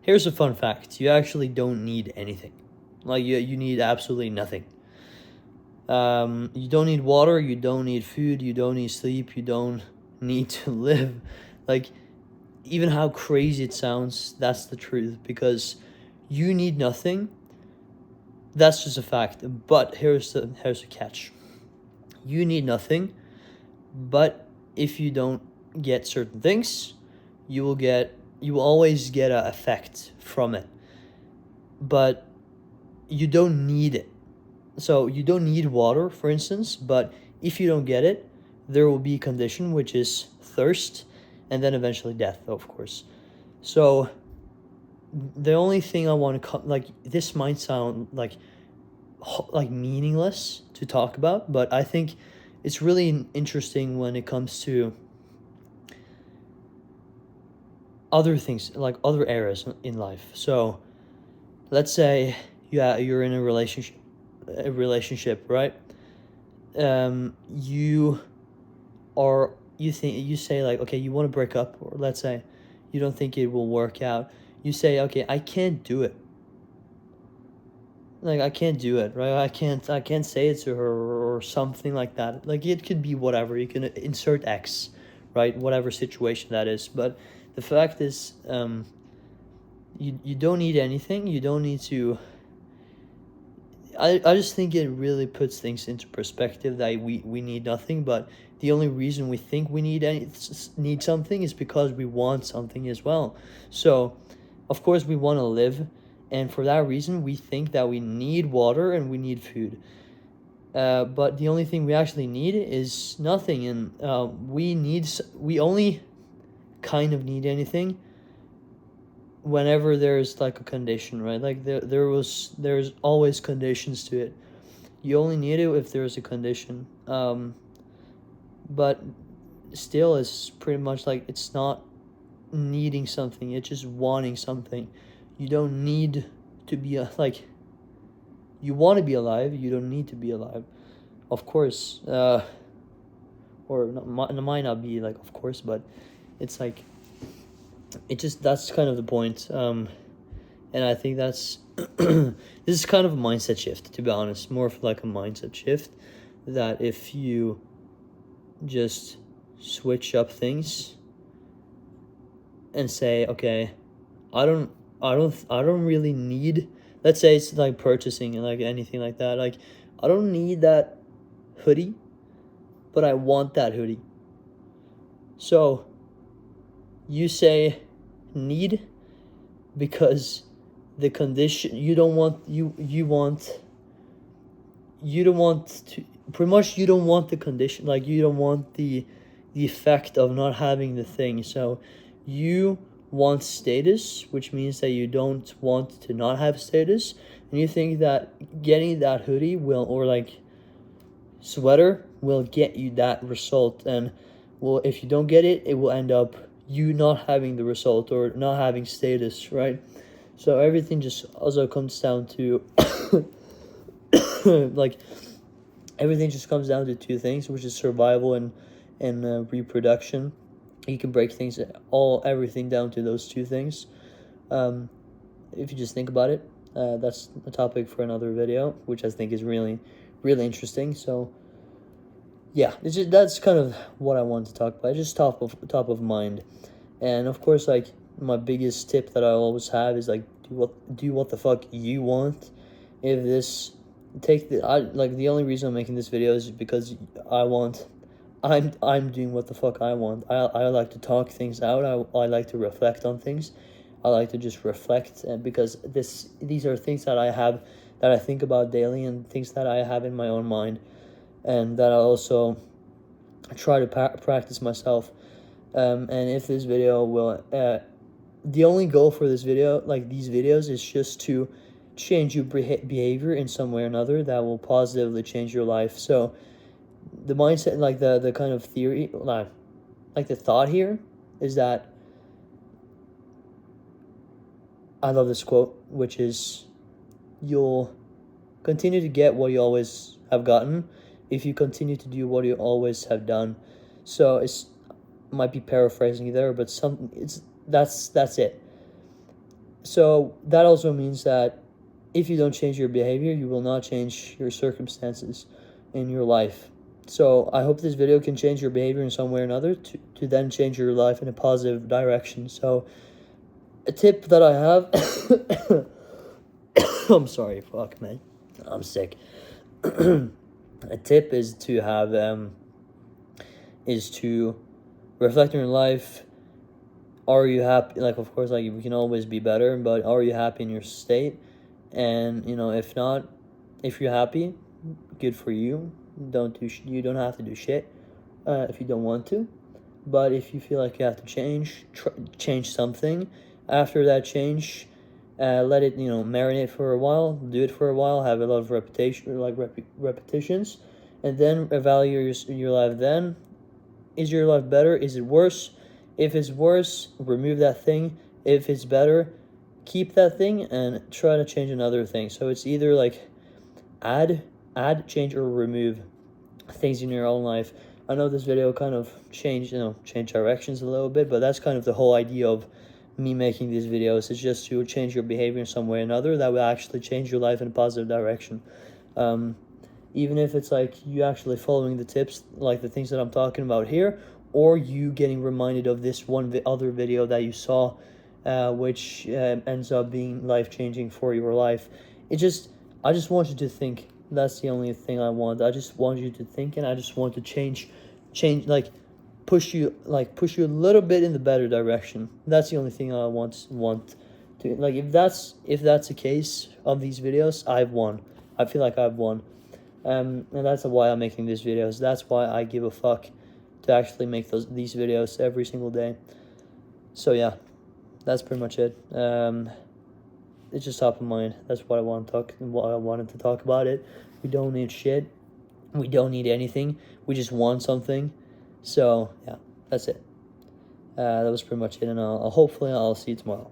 Here's a fun fact. You actually don't need anything. Like, you need absolutely nothing. You don't need water, you don't need food, you don't need sleep, you don't need to live. Like, even how crazy it sounds, that's the truth, because you need nothing. That's just a fact. But here's the catch. You need nothing, but if you don't get certain things, you will always get an effect from it. But you don't need it. So you don't need water, for instance, but if you don't get it, there will be a condition, which is thirst, and then eventually death, of course. So the only thing I want to like, this might sound like meaningless to talk about, but I think it's really interesting when it comes to other things, like other areas in life. So let's say, yeah, you're in a relationship, right? You are, you say, like, okay, you want to break up, or let's say you don't think it will work out. You say, okay, I can't do it. Like, I can't do it, right? I can't say it to her, or something like that. Like, it could be whatever. You can insert X, right? Whatever situation that is. But the fact is, you don't need anything. You don't need to. I just think it really puts things into perspective that we need nothing, but the only reason we think we need something is because we want something as well. So, of course, we want to live, and for that reason, we think that we need water and we need food. But the only thing we actually need is nothing, and we only kind of need anything whenever there's like a condition, right? Like, there's always conditions to it. You only need it if there's a condition. But still, it's pretty much like, it's not needing something, it's just wanting something. You don't need to be like, you want to be alive, you don't need to be alive, of course. Or not, it might not be like, of course, but it's like, it just, that's kind of the point. And I think that's this is kind of a mindset shift, to be honest, more of like a mindset shift, that if you just switch up things and say, okay, I don't really need, let's say it's like purchasing and like anything like that, like, I don't need that hoodie, but I want that hoodie. So you say need because the condition, you don't want to, pretty much, you don't want the condition, like, you don't want the effect of not having the thing. So you want status, which means that you don't want to not have status, and you think that getting that hoodie will, or like sweater, will get you that result. And, well, if you don't get it, it will end up you not having the result, or not having status, right? So everything just also comes down to like, everything just comes down to two things, which is survival and reproduction. You can break everything down to those two things. If you just think about it, that's a topic for another video, which I think is really, really interesting. So yeah, that's kind of what I want to talk about. Just top of mind. And of course, like, my biggest tip that I always have is, like, do what the fuck you want. If this the only reason I'm making this video is because I'm doing what the fuck I want. I like to talk things out. I like to reflect on things. I like to just reflect, and because these are things that I think about daily, and things that I have in my own mind, and that I also try to practice myself. And if this video will, the only goal for this video, like these videos, is just to change your behavior in some way or another that will positively change your life. So the mindset, like the kind of theory, like the thought here, is that I love this quote, which is, you'll continue to get what you always have gotten if you continue to do what you always have done. So might be paraphrasing there, but that's it. So that also means that if you don't change your behavior, you will not change your circumstances in your life. So I hope this video can change your behavior in some way or another to then change your life in a positive direction. So a tip that I have, I'm sorry, fuck man, I'm sick. A tip is to have is to reflect on your life. Are you happy? Like, of course, like, we can always be better, but are you happy in your state? And, you know, if not, if you're happy, good for you. You don't have to do shit if you don't want to. But if you feel like you have to change something, after that change, let it, you know, marinate for a while, do it for a while, have a lot of repetitions, and then evaluate your life then. Is your life better? Is it worse? If it's worse, remove that thing. If it's better, keep that thing and try to change another thing. So it's either like add, change, or remove things in your own life. I know this video kind of changed directions a little bit, but that's kind of the whole idea of me making these videos. It's just to change your behavior in some way or another that will actually change your life in a positive direction. Even if it's like you actually following the tips, like the things that I'm talking about here, or you getting reminded of this one other video that you saw, which ends up being life-changing for your life. I just want you to think. That's the only thing I want. I just want you to think, and I just want to change, like, push you a little bit in the better direction. That's the only thing I want to, like, if that's the case of these videos, I've won. I feel like I've won. And that's why I'm making these videos. That's why I give a fuck to actually make these videos every single day. So yeah, that's pretty much it. It's just top of mind. That's what I wanted to talk about it. We don't need shit. We don't need anything. We just want something. So yeah, that's it. That was pretty much it, and hopefully I'll see you tomorrow.